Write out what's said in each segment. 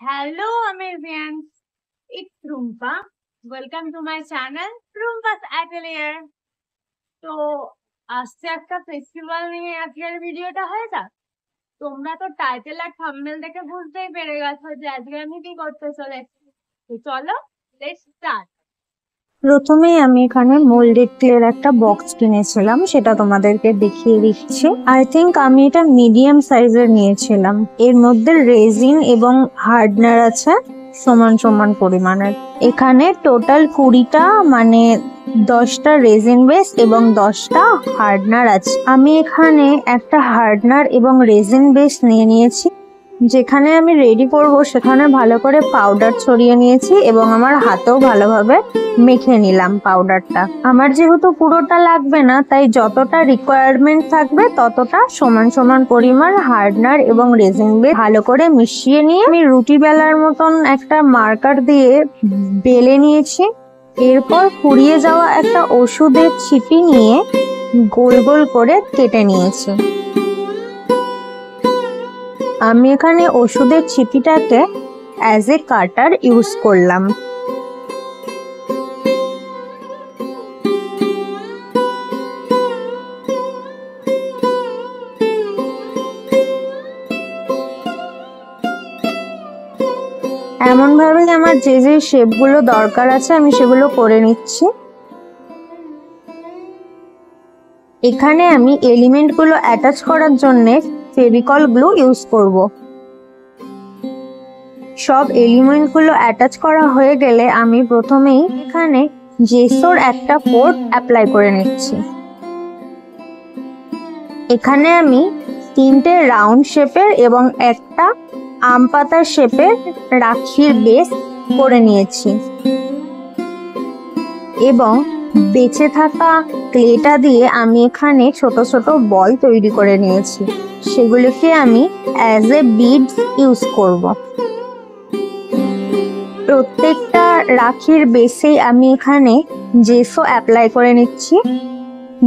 Hello, Amazians. It's Rumpa. Welcome to my channel, Rumpa's Atelier. তো আজকে একটা festival নিয়ে আজকের ভিডিওটা হয়ে যাক। তোমরা তো টাইটেল আর থাম্বনেল দেখে বুঝতেই পেরে গেছো যে আজকে আমি কি করতে চলেছি। তো চলো, লেটস স্টার্ট। প্রথমেই আমি এখানে মোল্ডেড ক্লের একটা বক্স কিনেছিলাম, সেটা তোমাদেরকে দেখিয়ে দিচ্ছি। আই থিঙ্ক আমি এটা মিডিয়াম সাইজের নিয়েছিলাম। এর মধ্যে রেজিন এবং হার্ডনার আছে সমান সমান পরিমাণের। এখানে টোটাল 20টা মানে 10টা রেজিন বেস এবং 10টা হার্ডনার আছে। আমি এখানে একটা হার্ডনার এবং রেজিন বেস নিয়ে নিয়েছি। যেখানে আমি রেডি করব সেখানে ভালো করে পাউডার ছড়িয়ে নিয়েছি এবং আমার হাতেও ভালোভাবে মেখে নিলাম পাউডারটা। আমার যেহেতু পুরোটা লাগবে না, তাই যতটা রিকোয়ারমেন্ট থাকবে ততটা সমান সমান পরিমাণ হার্ডনার এবং রেজিন বেস ভালো করে মিশিয়ে নিয়ে আমি রুটি বেলার মতন একটা মার্কার দিয়ে বেলে নিয়েছি। এরপর ফুরিয়ে যাওয়া একটা ওষুধের ছিপি নিয়ে গোল গোল করে কেটে নিয়েছি। আমি এখানে ওষুধের ছিপিটাকে অ্যাজ এ কাটার ইউজ করলাম। এমন ভাবে আমার যে যে শেপগুলো দরকার আছে আমি সেগুলো করে নিচ্ছি। এখানে আমি এলিমেন্টগুলো অ্যাটাচ করার জন্য ফেভিকল গ্লু ইউজ করব। সব এলিমেন্টগুলো অ্যাটাচ করা হয়ে গেলে আমি প্রথমেই এখানে জেসোর একটা কোট অ্যাপ্লাই করে নিচ্ছি। এখানে আমি 3টে রাউন্ড শেপের এবং একটা আম পাতার শেপের রাখির বেস করে নিয়েছি এবং বেঁচে থাকা ক্লেটা দিয়ে আমি এখানে ছোট ছোট বল তৈরি করে নিয়েছি। সেগুলোকে আমি অ্যাজ এ বিডস ইউজ করব। প্রত্যেকটা রাখির বেসে আমি এখানে জেসো অ্যাপ্লাই করে নিচ্ছি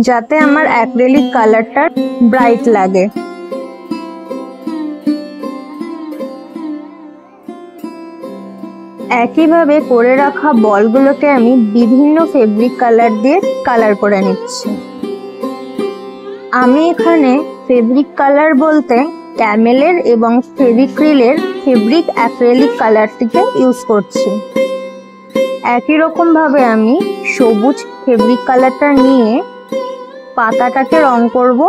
যাতে আমার অ্যাক্রিলিক কালারটা ব্রাইট লাগে। একইভাবে করে রাখা বলগুলোকে আমি বিভিন্ন ফেব্রিক কালার দিয়ে কালার করে নিচ্ছি। আমি এখানে ফেব্রিক কালার বলতে ক্যামেলের এবং ফেভিক্রিলের ফেব্রিক অ্যাক্রিলিক কালারটিকে ইউজ করছি। একই রকম ভাবে আমি সবুজ ফেব্রিক কালারটা নিয়ে পাতাটাকে রং করব।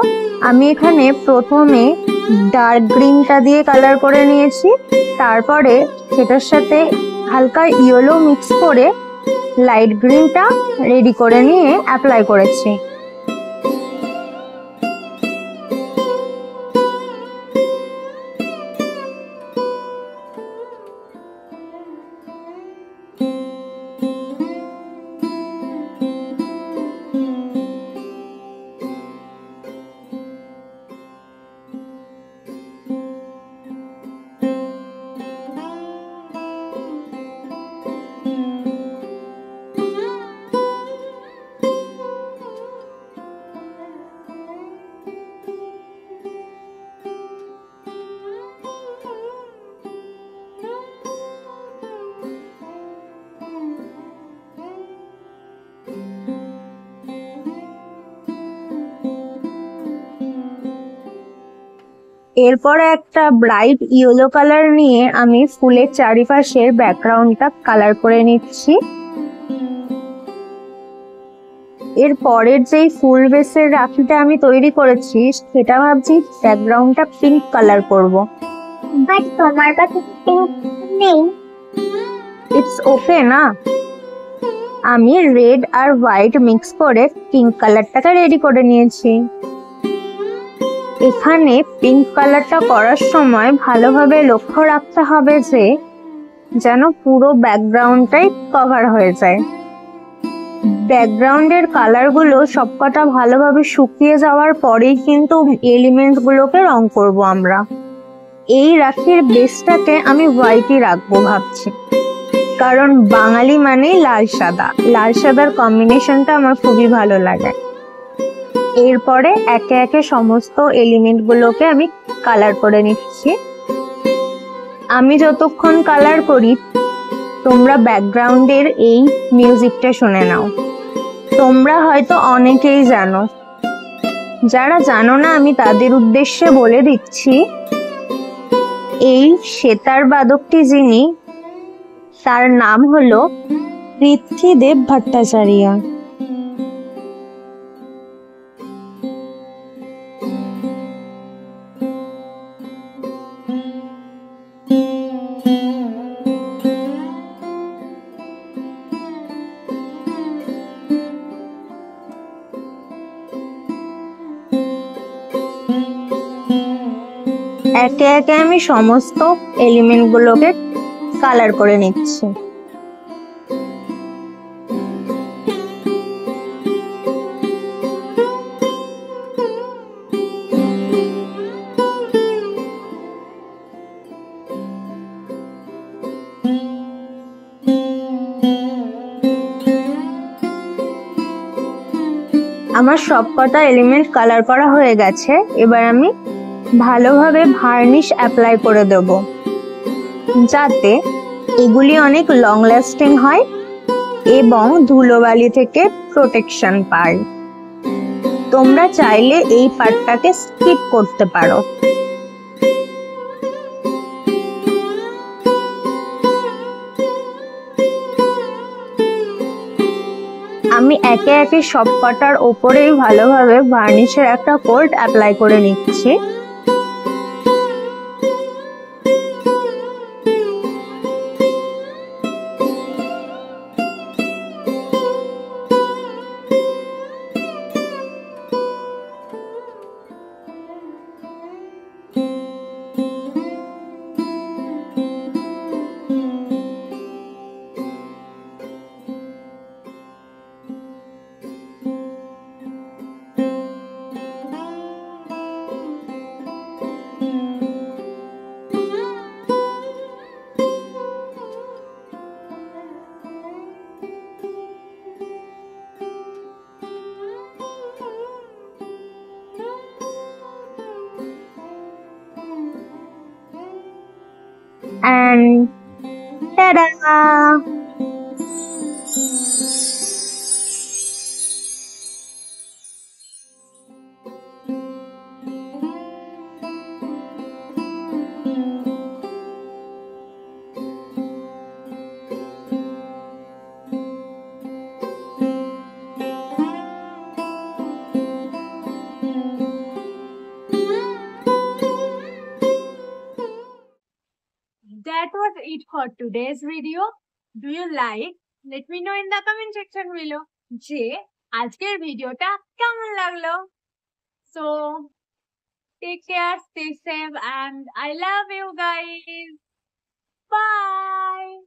আমি এখানে প্রথমে ডার্ক গ্রিনটা দিয়ে কালার করে নিয়েছি, তারপরে সেটার সাথে হালকা ইয়েলো মিক্স করে লাইট গ্রিনটা রেডি করে নিয়ে অ্যাপ্লাই করেছি। এরপরে একটা ব্রাইট ইয়েলো কালার নিয়ে আমি ফুলের চারিপাশের ব্যাকগ্রাউন্ডটা কালার করে নিচ্ছি। এর পরের যেই ফুল বেসের রাখিটা আমি তৈরি করেছি সেটা ভাবছি ব্যাকগ্রাউন্ডটা পিঙ্ক কালার করব। বাট তোমার কাছে পিঙ্ক নেই। ইটস ওকে না? আমি রেড আর হোয়াইট মিক্স করে পিঙ্ক কালারটাকে রেডি করে নিয়েছি। এখানে পিঙ্ক কালারটা করার সময় ভালোভাবে লক্ষ্য রাখতে হবে যে যেন পুরো ব্যাকগ্রাউন্ডটাই কভার হয়ে যায়। ব্যাকগ্রাউন্ডের কালারগুলো সবকটা ভালোভাবে শুকিয়ে যাওয়ার পরেই কিন্তু এলিমেন্টগুলোকে রং করব আমরা। এই রাখির বেসটাকে আমি হোয়াইটই রাখবো ভাবছি, কারণ বাঙালি মানেই লাল সাদা। লাল সাদার কম্বিনেশনটা আমার খুবই ভালো লাগে। এরপরে একে একে সমস্ত এলিমেন্টগুলোকে আমি কালার করে নিচ্ছি। আমি যতক্ষণ কালার করি তোমরা ব্যাকগ্রাউন্ডের এই মিউজিকটা শুনে নাও। তোমরা হয়তো অনেকেই জানো, যারা জানো না আমি তাদের উদ্দেশ্যে বলে দিচ্ছি, এই সেতার বাদকটি যিনি, তার নাম হলো পৃথ্বীদেব ভট্টাচার্য। একে একে আমি সমস্ত এলিমেন্ট গুলোকে কালার করে নিচ্ছি। আমার সবকটা এলিমেন্ট কালার করা হয়ে গেছে। এবার আমি ভালোভাবে ভার্নিশ অ্যাপ্লাই করে দেব, যাতে এগুলি অনেক লং লাস্টিং হয় এবং ধুলোবালি থেকে প্রোটেকশন পায়। তোমরা চাইলে এই পার্টটাকে স্কিপ করতে পারো। আমি একে একে সবকটার ওপরেই ভালোভাবে ভার্নিশের একটা কোট অ্যাপ্লাই করে নিচ্ছি। And ta-da! That was it for today's video. Do you like? Let me know in the comment section below যে আজকের ভিডিওটা কেমন লাগলো। So take care, stay safe, and I love you guys. Bye.